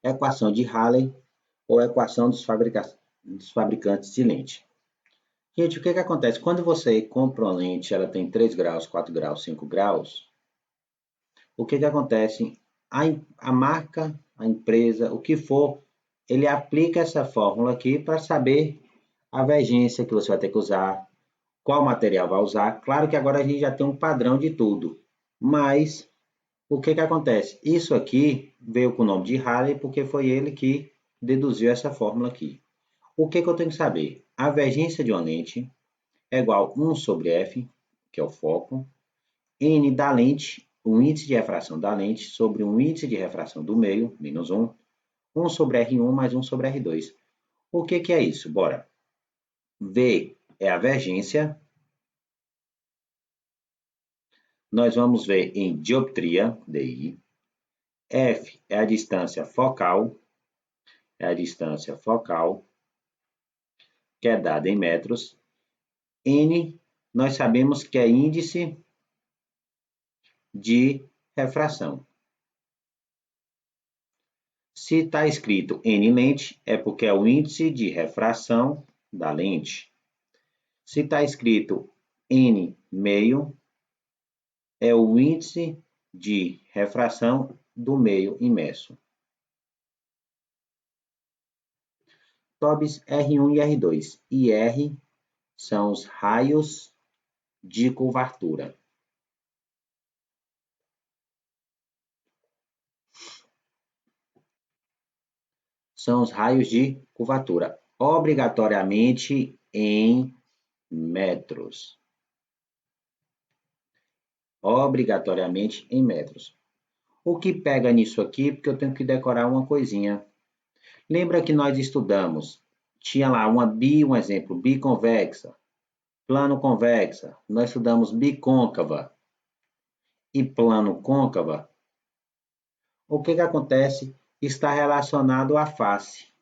equação de Rayleigh ou equação dos fabricantes de lente. Gente, o que acontece? Quando você compra uma lente, ela tem 3 graus, 4 graus, 5 graus, o que acontece? A marca, a empresa, o que for, ele aplica essa fórmula aqui para saber a vergência que você vai ter que usar, qual material vai usar. Claro que agora a gente já tem um padrão de tudo, mas o que acontece? Isso aqui veio com o nome de Rayleigh porque foi ele que deduziu essa fórmula aqui. O que eu tenho que saber? A vergência de uma lente é igual a 1 sobre f, que é o foco, n da lente, o índice de refração da lente, sobre o índice de refração do meio, menos 1, 1 sobre R1 mais 1 sobre R2. O que é isso? Bora. V é a vergência. Nós vamos ver em dioptria, DI. F é a distância focal, que é dada em metros. N, nós sabemos que é índice de refração. Se está escrito N lente, é porque é o índice de refração da lente. Se está escrito N meio, é o índice de refração do meio imerso. TOBs R1 e R2. E R são os raios de curvatura. São os raios de curvatura, obrigatoriamente em metros. Obrigatoriamente em metros. O que pega nisso aqui, porque eu tenho que decorar uma coisinha. Lembra que nós estudamos, tinha lá um exemplo, biconvexa, plano convexa, nós estudamos bicôncava e plano côncava. O que acontece? Está relacionado à face.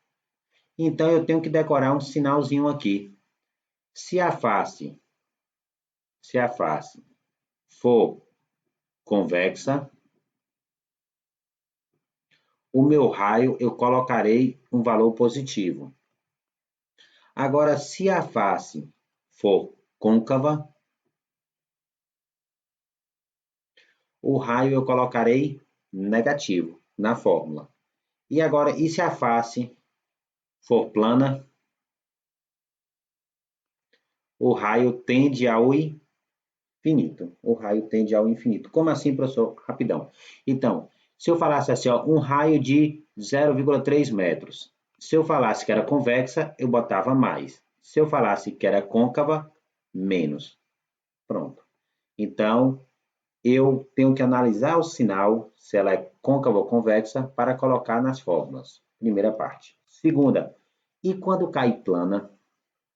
Então, eu tenho que decorar um sinalzinho aqui. Se a face for convexa, o meu raio eu colocarei um valor positivo. Agora, se a face for côncava, o raio eu colocarei negativo na fórmula. E agora, e se a face for plana? O raio tende ao infinito. O raio tende ao infinito. Como assim, professor? Rapidão. Então, se eu falasse assim, ó, um raio de 0,3 metros. Se eu falasse que era convexa, eu botava mais. Se eu falasse que era côncava, menos. Pronto. Então, eu tenho que analisar o sinal, se ela é côncava ou convexa, para colocar nas fórmulas. Primeira parte. Segunda, e quando cai plana,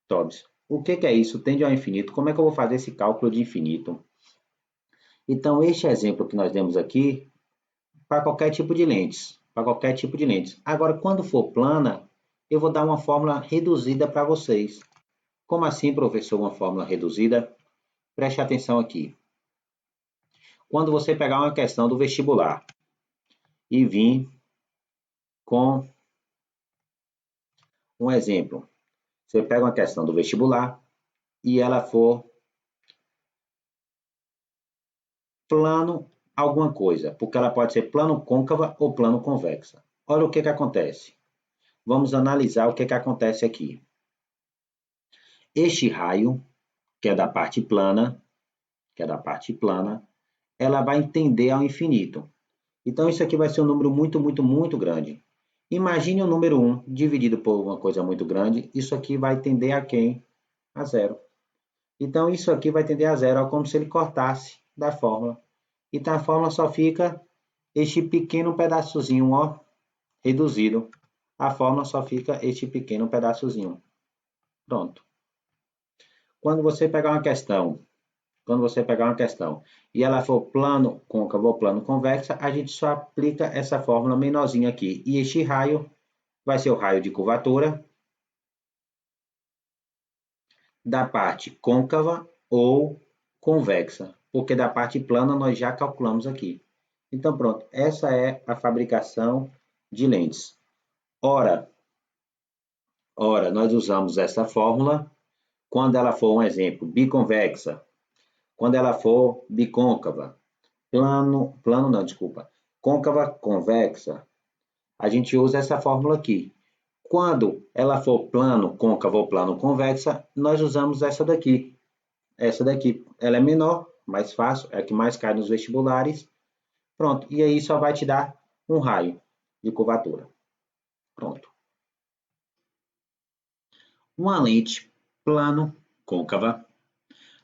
Tobs, o que é isso? Tende ao infinito. Como é que eu vou fazer esse cálculo de infinito? Então, este exemplo que nós demos aqui, para qualquer tipo de lentes. Para qualquer tipo de lentes. Agora, quando for plana, eu vou dar uma fórmula reduzida para vocês. Como assim, professor, uma fórmula reduzida? Preste atenção aqui. Quando você pegar uma questão do vestibular e vir com um exemplo, você pega uma questão do vestibular e ela for plano alguma coisa, porque ela pode ser plano côncava ou plano convexa. Olha o que acontece. Vamos analisar o que acontece aqui. Este raio, que é da parte plana, ela vai tender ao infinito. Então, isso aqui vai ser um número muito grande. Imagine o número 1 dividido por uma coisa muito grande, isso aqui vai tender a quem? A zero. Então, isso aqui vai tender a zero, é como se ele cortasse da fórmula. Então, a fórmula só fica este pequeno pedaçozinho, ó, reduzido. A fórmula só fica este pequeno pedaçozinho. Pronto. Quando você pegar uma questão e ela for plano côncavo ou plano convexa, a gente só aplica essa fórmula menorzinha aqui. E este raio vai ser o raio de curvatura da parte côncava ou convexa, porque da parte plana nós já calculamos aqui. Então, pronto, essa é a fabricação de lentes. Ora, nós usamos essa fórmula quando ela for, um exemplo, biconvexa, quando ela for bicôncava, côncava, convexa, a gente usa essa fórmula aqui. Quando ela for plano, côncava ou plano convexa, nós usamos essa daqui. Essa daqui, ela é menor, mais fácil, é a que mais cai nos vestibulares. Pronto, e aí só vai te dar um raio de curvatura. Pronto. Uma lente plano côncava,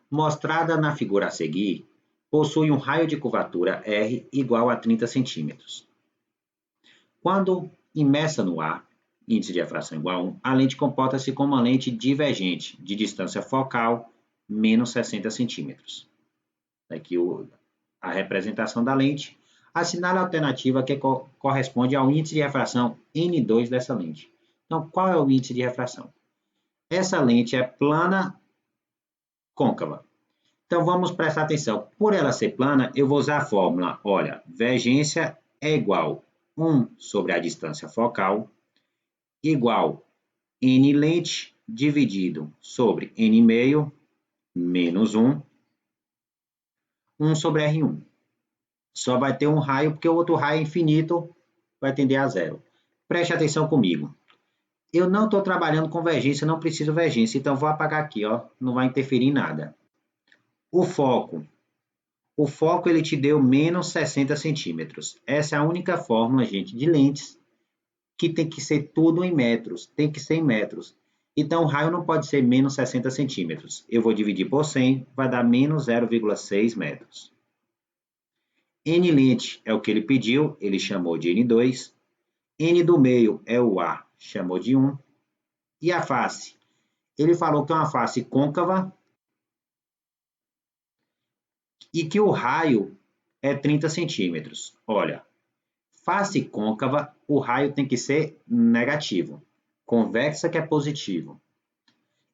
mostrada na figura a seguir, possui um raio de curvatura R igual a 30 centímetros. Quando imersa no ar, índice de refração igual a 1, a lente comporta-se como uma lente divergente, de distância focal, menos 60 centímetros. Aqui a representação da lente. Assinale a alternativa que corresponde ao índice de refração N2 dessa lente. Então, qual é o índice de refração? Essa lente é plana côncava. Então, vamos prestar atenção. Por ela ser plana, eu vou usar a fórmula. Olha, divergência é igual 1 sobre a distância focal, igual N lente dividido sobre N meio, menos 1, 1 sobre R1. Só vai ter um raio, porque o outro raio infinito vai tender a zero. Preste atenção comigo. Eu não estou trabalhando com convergência, não preciso convergência, então vou apagar aqui, ó, não vai interferir em nada. O foco ele te deu menos 60 centímetros. Essa é a única fórmula, gente, de lentes que tem que ser tudo em metros, tem que ser em metros. Então, o raio não pode ser menos 60 centímetros. Eu vou dividir por 100, vai dar menos 0,6 metros. N lente é o que ele pediu, ele chamou de N2. N do meio é o A, chamou de 1. E a face? Ele falou que é uma face côncava e que o raio é 30 centímetros. Olha, face côncava, o raio tem que ser negativo. Convexa que é positivo.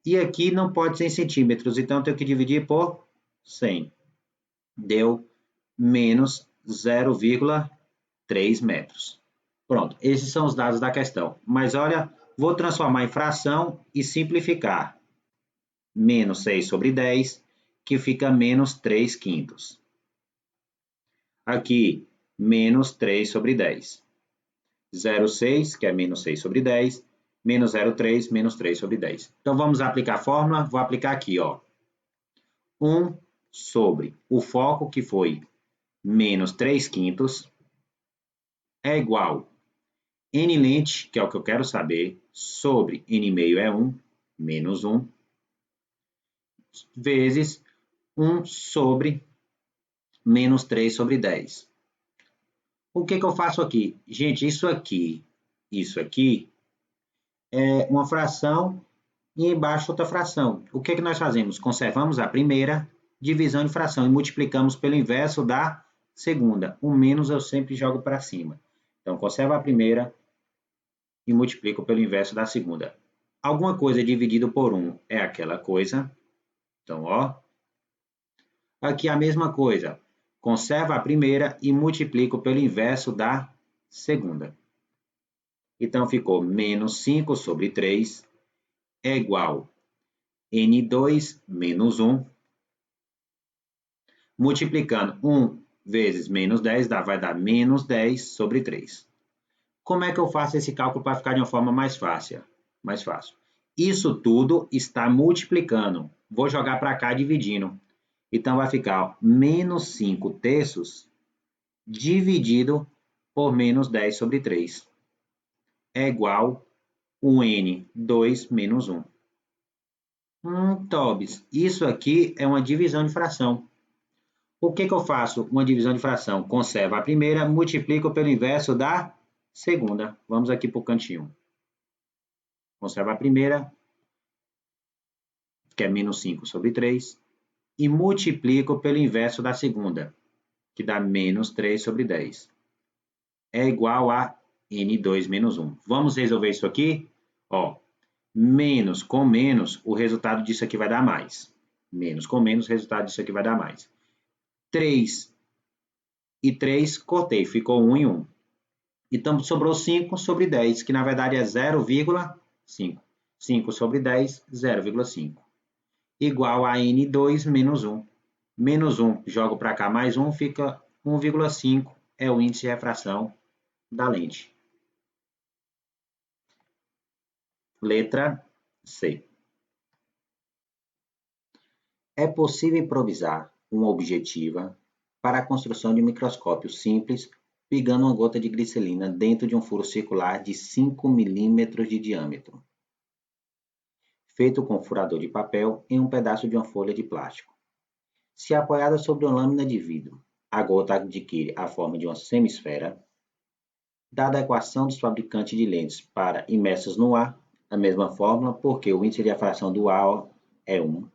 E aqui não pode ser em centímetros, então eu tenho que dividir por 100. Deu menos 0,3 metros. Pronto, esses são os dados da questão. Mas olha, vou transformar em fração e simplificar. Menos 6 sobre 10, que fica menos 3 quintos. Aqui, menos 3 sobre 10. 0,6, que é menos 6 sobre 10, menos 0,3, menos 3 sobre 10. Então, vamos aplicar a fórmula. Vou aplicar aqui, ó. 1 sobre o foco, que foi menos 3 quintos, é igual N lente, que é o que eu quero saber, sobre N meio é 1, menos 1, vezes 1 sobre menos 3 sobre 10. O que eu faço aqui? Gente, isso aqui é uma fração e embaixo outra fração. O que nós fazemos? Conservamos a primeira, divisão de fração, e multiplicamos pelo inverso da segunda. O menos eu sempre jogo para cima. Então, conservo a primeira e multiplico pelo inverso da segunda. Alguma coisa dividido por 1 é aquela coisa. Então, ó. Aqui a mesma coisa. Conservo a primeira e multiplico pelo inverso da segunda. Então, ficou menos 5 sobre 3 é igual N2 menos 1. Multiplicando 1 vezes menos 10, vai dar menos 10 sobre 3. Como é que eu faço esse cálculo para ficar de uma forma mais fácil? Isso tudo está multiplicando. Vou jogar para cá dividindo. Então, vai ficar ó, menos 5 terços dividido por menos 10 sobre 3. É igual o N2 menos 1. Tobis, isso aqui é uma divisão de fração. O que eu faço? Uma divisão de fração. Conservo a primeira, multiplico pelo inverso da segunda. Vamos aqui para o cantinho. Conservo a primeira, que é menos 5 sobre 3, e multiplico pelo inverso da segunda, que dá menos 3 sobre 10. É igual a N2 menos 1. Vamos resolver isso aqui? Ó, menos com menos, o resultado disso aqui vai dar mais. Menos com menos, o resultado disso aqui vai dar mais. 3 e 3, cortei, ficou 1 e 1. Então, sobrou 5 sobre 10, que na verdade é 0,5. 5 sobre 10, 0,5. Igual a N2 menos 1. Menos 1, jogo para cá, mais 1, fica 1,5, é o índice de refração da lente. Letra C. É possível improvisar uma objetiva para a construção de um microscópio simples, pegando uma gota de glicerina dentro de um furo circular de 5 milímetros de diâmetro, feito com um furador de papel em um pedaço de uma folha de plástico. Se apoiada sobre uma lâmina de vidro, a gota adquire a forma de uma semisfera. Dada a equação dos fabricantes de lentes para imersas no ar, a mesma fórmula, porque o índice de refração do ar é 1.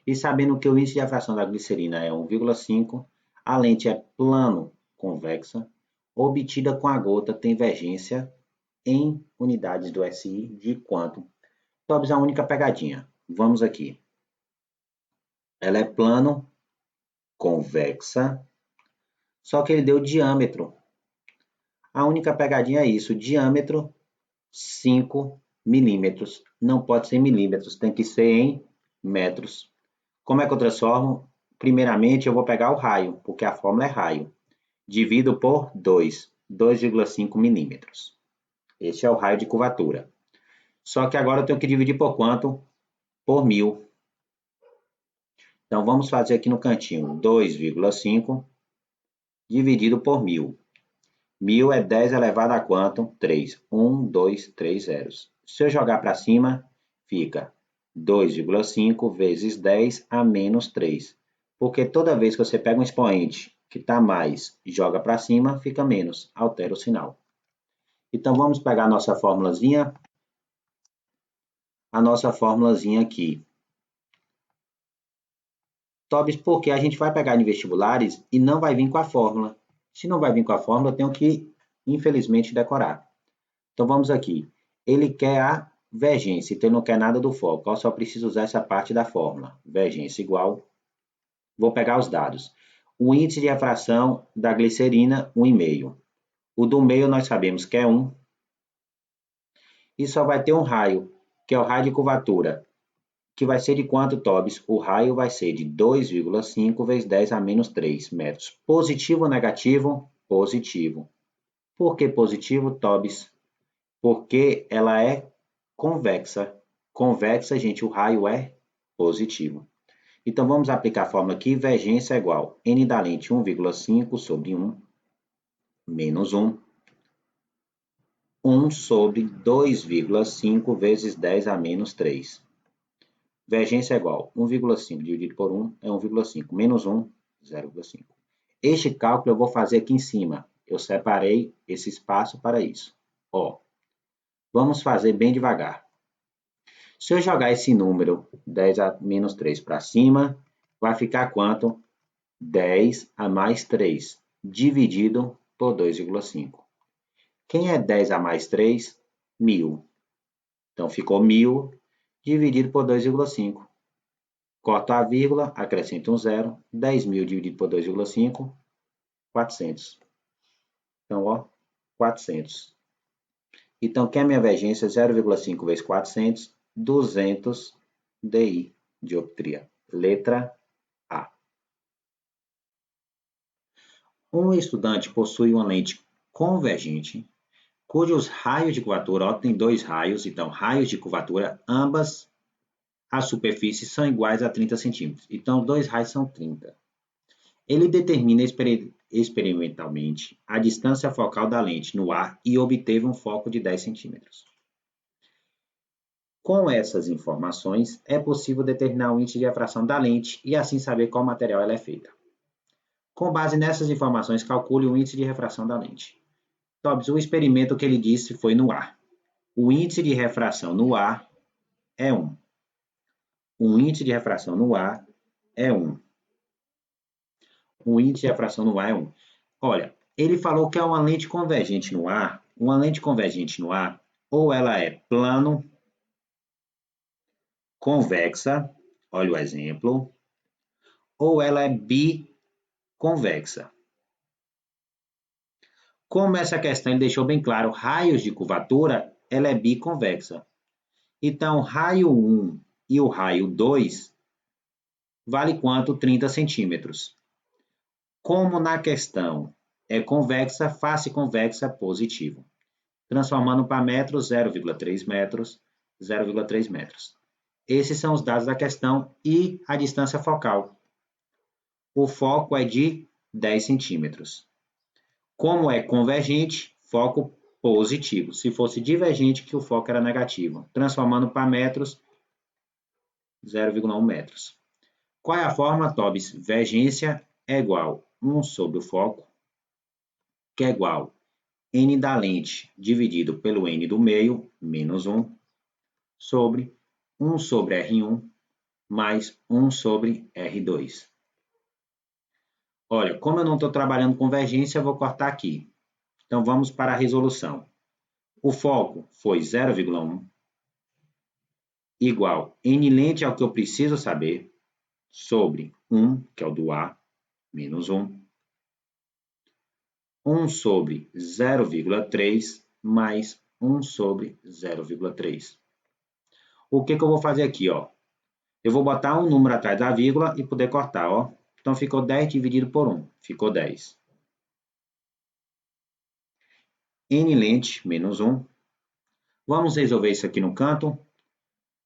E sabendo que o índice de refração da glicerina é 1,5, a lente é plano-convexa, obtida com a gota tem divergência em unidades do SI de quanto? Tobes, a única pegadinha. Vamos aqui. Ela é plano-convexa, só que ele deu diâmetro. A única pegadinha é isso, diâmetro 5 milímetros. Não pode ser em milímetros, tem que ser em metros. Como é que eu transformo? Primeiramente, eu vou pegar o raio, porque a fórmula é raio. Divido por 2, 2,5 milímetros. Este é o raio de curvatura. Só que agora eu tenho que dividir por quanto? Por 1000. Então, vamos fazer aqui no cantinho, 2,5 dividido por 1000. 1000 é 10 elevado a quanto? 3. 1, 2, 3 zeros. Se eu jogar para cima, fica 2,5 vezes 10 a menos 3. Porque toda vez que você pega um expoente que está mais e joga para cima, fica menos. Altera o sinal. Então, vamos pegar a nossa formulazinha. A nossa formulazinha aqui. Tobes, porque a gente vai pegar em vestibulares e não vai vir com a fórmula. Se não vai vir com a fórmula, eu tenho que, infelizmente, decorar. Então, vamos aqui. Ele quer a vergência, então ele não quer nada do foco. Eu só preciso usar essa parte da fórmula. Vergência igual. Vou pegar os dados. O índice de refração da glicerina, 1,5. O do meio nós sabemos que é 1. E só vai ter um raio, que é o raio de curvatura, que vai ser de quanto, Tobes? O raio vai ser de 2,5 vezes 10 a menos 3 metros. Positivo ou negativo? Positivo. Por que positivo, Tobes? Porque ela é convexa. Convexa, gente, o raio é positivo. Então, vamos aplicar a fórmula aqui. Vergência é igual a n da lente 1,5 sobre 1 menos 1. 1 sobre 2,5 vezes 10 a menos 3. Vergência é igual a 1,5 dividido por 1 é 1,5. Menos 1, 0,5. Este cálculo eu vou fazer aqui em cima. Eu separei esse espaço para isso. Ó, vamos fazer bem devagar. Se eu jogar esse número 10 a menos 3 para cima, vai ficar quanto? 10 a mais 3, dividido por 2,5. Quem é 10 a mais 3? 1000. Então, ficou 1000 dividido por 2,5. Corto a vírgula, acrescento um zero. 10.000 dividido por 2,5, 400. Então, ó, 400. Então, quem é a minha vergência? 0,5 vezes 400, 200 DI, dioptria. Letra A. Um estudante possui uma lente convergente, cujos raios de curvatura, ó, tem dois raios, então, raios de curvatura, ambas as superfícies são iguais a 30 centímetros. Então, dois raios são 30. Ele determina experimentalmente a distância focal da lente no ar e obteve um foco de 10 centímetros. Com essas informações, é possível determinar o índice de refração da lente e assim saber qual material ela é feita. Com base nessas informações, calcule o índice de refração da lente. Tobes, o experimento que ele disse foi no ar. O índice de refração no ar é 1. O índice de refração no ar é 1. O índice de refração no ar é 1. Olha, ele falou que é uma lente convergente no ar. Uma lente convergente no ar, ou ela é plano, convexa, olha o exemplo, ou ela é biconvexa. Como essa questão ele deixou bem claro, raios de curvatura, ela é biconvexa. Então, raio 1 e o raio 2 vale quanto? 30 centímetros. Como na questão é convexa, face convexa, positivo. Transformando para metros, 0,3 metros, 0,3 metros. Esses são os dados da questão e a distância focal. O foco é de 10 centímetros. Como é convergente, foco positivo. Se fosse divergente, que o foco era negativo. Transformando para metros, 0,1 metros. Qual é a forma, Tobis? Vergência é igual a 1 sobre o foco, que é igual a n da lente dividido pelo n do meio, menos 1, sobre 1 sobre R1 mais 1 sobre R2. Olha, como eu não estou trabalhando convergência, eu vou cortar aqui. Então, vamos para a resolução. O foco foi 0,1, igual n lente é o que eu preciso saber, sobre 1, que é o do A, menos 1. 1 sobre 0,3 mais 1 sobre 0,3. O que eu vou fazer aqui, ó? Eu vou botar um número atrás da vírgula e poder cortar, ó. Então, ficou 10 dividido por 1. Ficou 10. N lente, menos 1. Vamos resolver isso aqui no canto.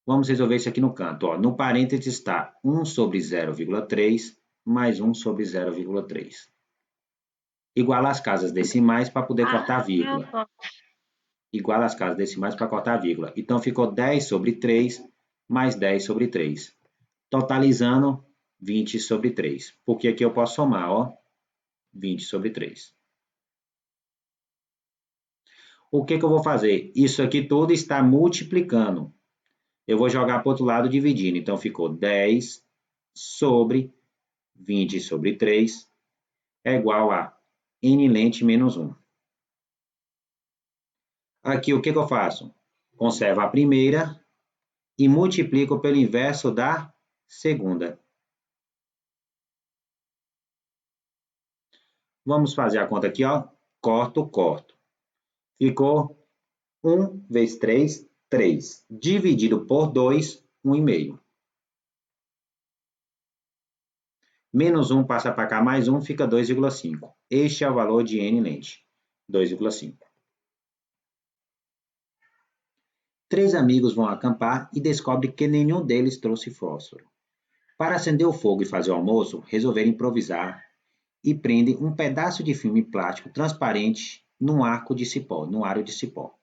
Vamos resolver isso aqui no canto. Ó. No parênteses está 1 sobre 0,3 mais 1 sobre 0,3. Igual às casas decimais para poder cortar a vírgula. Igual às casas decimais para cortar a vírgula. Então, ficou 10 sobre 3 mais 10 sobre 3. Totalizando 20 sobre 3. Porque aqui eu posso somar, ó. 20 sobre 3. O que eu vou fazer? Isso aqui tudo está multiplicando. Eu vou jogar para o outro lado dividindo. Então, ficou 10 sobre 20 sobre 3 é igual a n lente menos 1. Aqui, o que eu faço? Conservo a primeira e multiplico pelo inverso da segunda. Vamos fazer a conta aqui, ó. Corto, corto. Ficou 1 vezes 3, 3. Dividido por 2, 1,5. Menos 1 passa para cá, mais 1 fica 2,5. Este é o valor de n lente, 2,5. 3 amigos vão acampar e descobrem que nenhum deles trouxe fósforo. Para acender o fogo e fazer o almoço, resolveram improvisar e prendem um pedaço de filme plástico transparente num aro de cipó.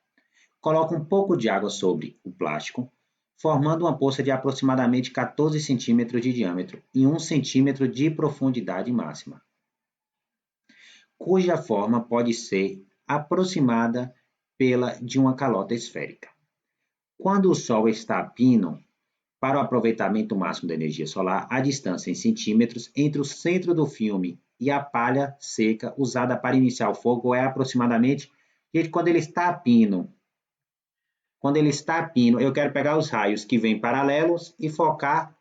Colocam um pouco de água sobre o plástico, formando uma poça de aproximadamente 14 centímetros de diâmetro e 1 centímetro de profundidade máxima, cuja forma pode ser aproximada pela de uma calota esférica. Quando o Sol está a pino, para o aproveitamento máximo da energia solar, a distância em centímetros entre o centro do filme e a palha seca usada para iniciar o fogo é aproximadamente... Gente, quando ele está a pino, eu quero pegar os raios que vêm paralelos e focar,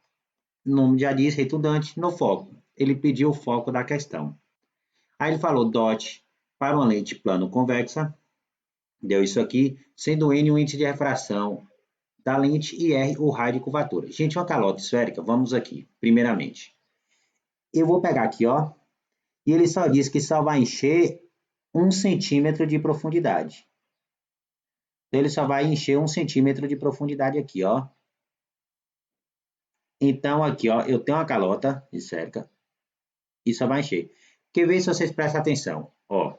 o nome já diz, retundante, no foco. Ele pediu o foco da questão. Aí ele falou DOT para uma lente plano convexa, deu isso aqui, sendo N o índice de refração da lente e R o raio de curvatura. Gente, uma calota esférica, vamos aqui, primeiramente. Eu vou pegar aqui, ó, e ele só diz que só vai encher 1 centímetro de profundidade. Então, ele só vai encher 1 centímetro de profundidade aqui, ó. Então, aqui, ó, eu tenho uma calota esférica e só vai encher. Quer ver se vocês prestam atenção, ó.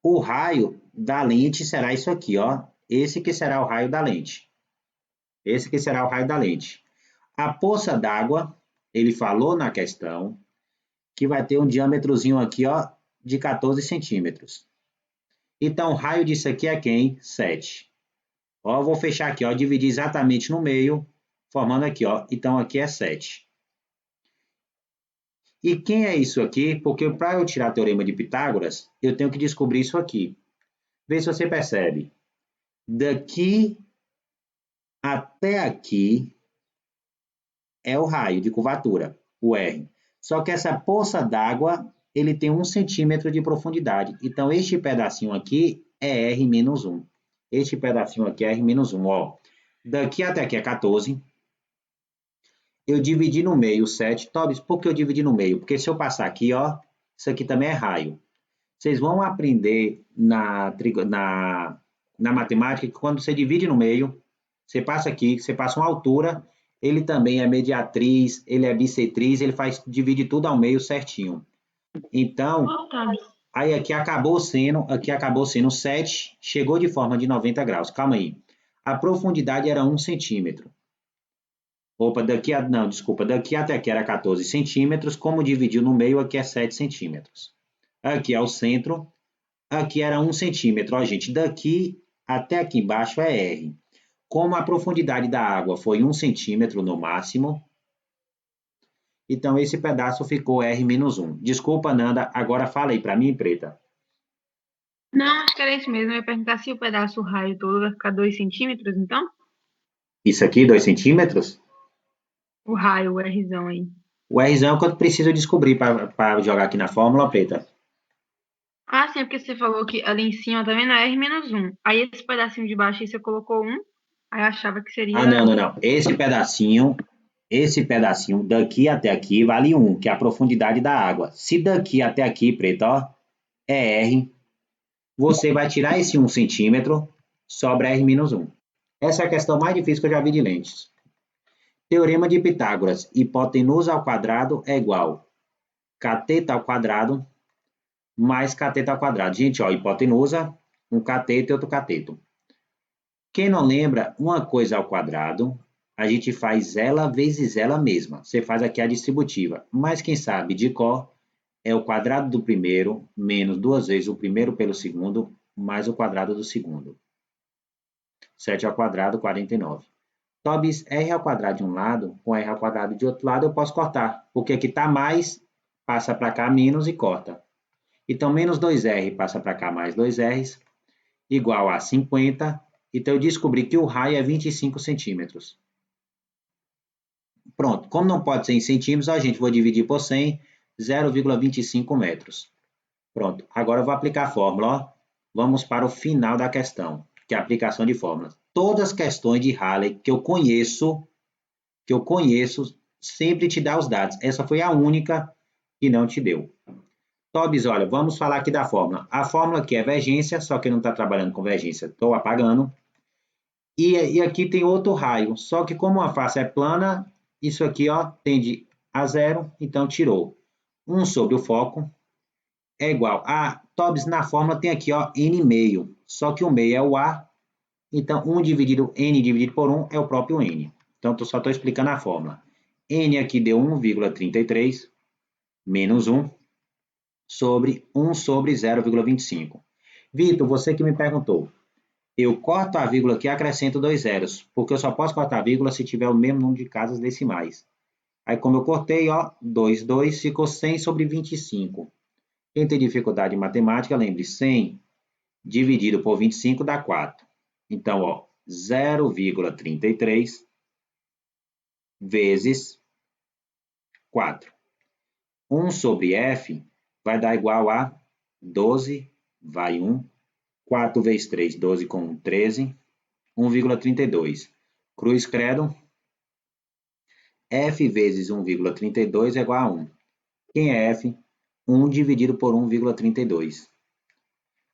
O raio da lente será isso aqui, ó. Esse que será o raio da lente. Esse que será o raio da lente. A poça d'água, ele falou na questão que vai ter um diâmetrozinho aqui, ó, de 14 centímetros. Então, o raio disso aqui é quem? 7. Ó, eu vou fechar aqui, ó, dividir exatamente no meio, formando aqui, ó. Então, aqui é 7. E quem é isso aqui? Porque para eu tirar o teorema de Pitágoras, eu tenho que descobrir isso aqui. Vê se você percebe. Daqui até aqui é o raio de curvatura, o R. Só que essa poça d'água ele tem 1 centímetro de profundidade. Então, este pedacinho aqui é R menos 1. Este pedacinho aqui é R menos 1, ó. Daqui até aqui é 14. Eu dividi no meio 7. Tobis, por que eu dividi no meio? Porque se eu passar aqui, ó, isso aqui também é raio. Vocês vão aprender na matemática que quando você divide no meio, você passa aqui, você passa uma altura, ele também é mediatriz, ele é bissetriz, ele divide tudo ao meio certinho. Então, aí aqui acabou sendo 7, chegou de forma de 90 graus. Calma aí. A profundidade era 1 centímetro. Opa, daqui até aqui era 14 centímetros, como dividiu no meio, aqui é 7 centímetros. Aqui é o centro, aqui era 1 centímetro. Ó, gente, daqui até aqui embaixo é R. Como a profundidade da água foi 1 centímetro no máximo, então esse pedaço ficou R menos 1. Desculpa, Nanda, agora fala aí para mim, Preta. Não, acho que era isso mesmo. Eu ia perguntar se o pedaço o raio todo vai ficar 2 centímetros, então? Isso aqui, 2 centímetros? O raio, o Rzão aí. O Rzão é o que eu preciso descobrir para jogar aqui na fórmula, Preta. Ah, sim, porque você falou que ali em cima também não é R menos 1. Aí esse pedacinho de baixo aí você colocou 1, aí eu achava que Ah, seria. não. Esse pedacinho daqui até aqui vale 1, que é a profundidade da água. Se daqui até aqui, Preta, ó, é R, você vai tirar esse 1 centímetro, sobra R menos 1. Essa é a questão mais difícil que eu já vi de lentes. Teorema de Pitágoras. Hipotenusa ao quadrado é igual cateto ao quadrado mais cateto ao quadrado. Gente, ó, hipotenusa, um cateto e outro cateto. Quem não lembra, uma coisa ao quadrado, a gente faz ela vezes ela mesma. Você faz aqui a distributiva. Mas quem sabe de cor é o quadrado do primeiro menos 2 vezes o primeiro pelo segundo mais o quadrado do segundo. 7 ao quadrado, 49. Tobis, r ao quadrado de um lado com r ao quadrado de outro lado eu posso cortar, porque aqui está mais, passa para cá menos e corta. Então, menos 2r passa para cá mais 2r's, igual a 50. Então, eu descobri que o raio é 25 centímetros. Pronto, como não pode ser em centímetros, a gente vai dividir por 100, 0,25 metros. Pronto, agora eu vou aplicar a fórmula. Ó. Vamos para o final da questão, que é a aplicação de fórmulas. Todas as questões de Halley que eu conheço, sempre te dá os dados. Essa foi a única que não te deu. Tobis, olha, vamos falar aqui da fórmula. A fórmula aqui é vergência, só que não está trabalhando com vergência, estou apagando. E aqui tem outro raio, só que como a face é plana, isso aqui ó, tende a zero, então tirou. 1 sobre o foco é igual a, Tobis, na fórmula tem aqui ó, n meio, só que o meio é o A, então n dividido por 1 é o próprio n. Então, só estou explicando a fórmula. N aqui deu 1,33 menos 1 sobre 1 sobre 0,25. Vitor, você que me perguntou. Eu corto a vírgula aqui e acrescento 2 zeros, porque eu só posso cortar a vírgula se tiver o mesmo número de casas decimais. Aí, como eu cortei, ó, 2, ficou 100 sobre 25. Quem tem dificuldade em matemática, lembre, 100 dividido por 25 dá 4. Então, ó, 0,33 vezes 4. 1 sobre f vai dar igual a 12, vai 1. 4 vezes 3, 12 com 1, 13. 1,32. Cruz credo. F vezes 1,32 é igual a 1. Quem é F? 1 dividido por 1,32.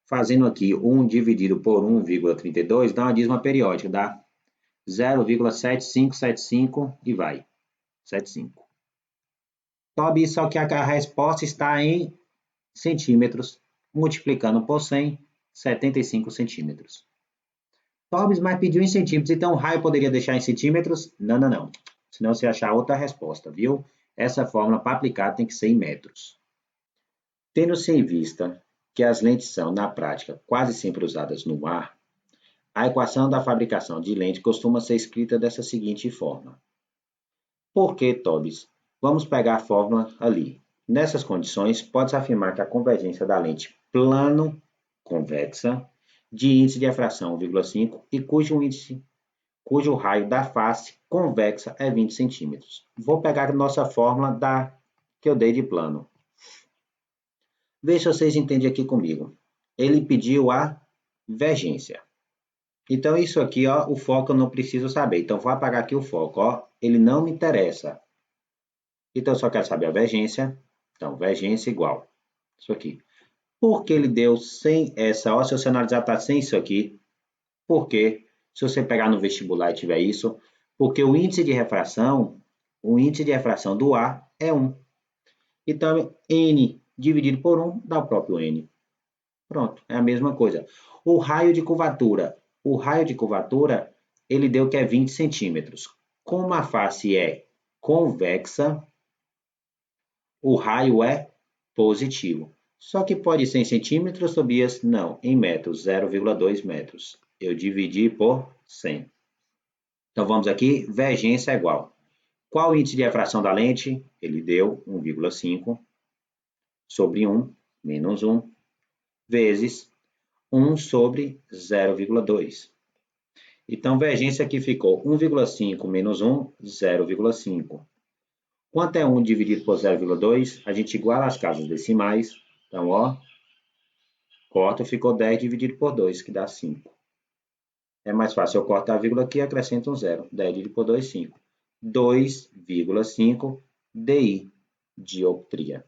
Fazendo aqui 1 dividido por 1,32 dá uma dízima periódica, dá 0,7575 e vai. 75. Tobi, só que a resposta está em centímetros, multiplicando por 100, 75 centímetros. Tobis, mas pediu em centímetros, então o raio poderia deixar em centímetros? Não. Senão você achar outra resposta, viu? Essa fórmula para aplicar tem que ser em metros. Tendo-se em vista que as lentes são, na prática, quase sempre usadas no ar, a equação da fabricação de lente costuma ser escrita dessa seguinte forma. Por que, Tobis? Vamos pegar a fórmula ali. Nessas condições, pode-se afirmar que a convergência da lente plano-convexa de índice de refração 1,5 e cujo raio da face convexa é 20 centímetros. Vou pegar a nossa fórmula que eu dei de plano. Vê se vocês entendem aqui comigo. Ele pediu a vergência. Então, isso aqui, ó, o foco eu não preciso saber. Então, vou apagar aqui o foco, ó. Ele não me interessa. Então, eu só quero saber a vergência. Então, vergência igual. Isso aqui. Por que ele deu sem essa? Ó, se você analisar, tá sem isso aqui. Por quê? Se você pegar no vestibular e tiver isso, porque o índice de refração do ar é 1. Então, N dividido por 1 dá o próprio N. Pronto, é a mesma coisa. O raio de curvatura. O raio de curvatura, ele deu que é 20 centímetros. Como a face é convexa, o raio é positivo. Só que pode ser em centímetros, Tobias? Não, em metros, 0,2 metros. Eu dividi por 100. Então vamos aqui, vergência é igual. Qual o índice de refração da lente? Ele deu 1,5 sobre 1 menos 1 vezes 1 sobre 0,2. Então, vergência aqui ficou 1,5 menos 1, 0,5. Quanto é 1 dividido por 0,2? A gente iguala as casas decimais. Então, ó, corta, ficou 10 dividido por 2, que dá 5. É mais fácil eu cortar a vírgula aqui e acrescento um 0. 10 dividido por 2, 5. 2,5 DI, dioptria.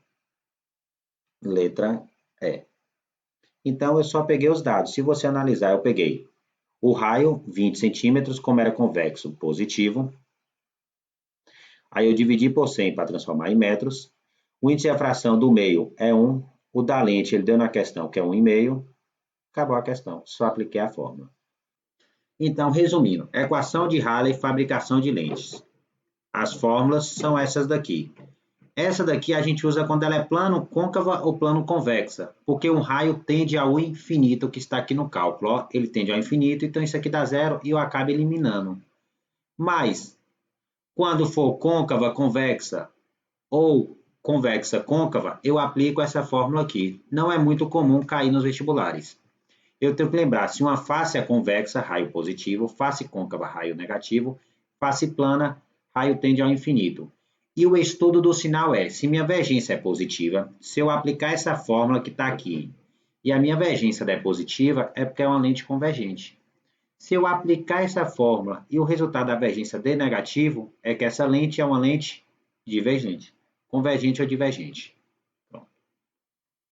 Letra E. Então, eu só peguei os dados. Se você analisar, eu peguei o raio, 20 centímetros, como era convexo, positivo. Aí eu dividi por 100 para transformar em metros. O índice de refração do meio é 1. O da lente, ele deu na questão que é 1,5. Acabou a questão, só apliquei a fórmula. Então, resumindo, equação de Rayleigh, fabricação de lentes. As fórmulas são essas daqui. Essa daqui a gente usa quando ela é plano côncava ou plano convexa, porque um raio tende ao infinito, que está aqui no cálculo. Ó, ele tende ao infinito, então isso aqui dá zero e eu acabo eliminando. Mas, quando for côncava convexa ou convexa côncava, eu aplico essa fórmula aqui. Não é muito comum cair nos vestibulares. Eu tenho que lembrar, se uma face é convexa, raio positivo, face côncava, raio negativo, face plana, raio tende ao infinito. E o estudo do sinal é, se minha vergência é positiva, se eu aplicar essa fórmula que está aqui, e a minha vergência der positiva, é porque é uma lente convergente. Se eu aplicar essa fórmula e o resultado da vergência der negativo, é que essa lente é uma lente divergente, convergente ou divergente.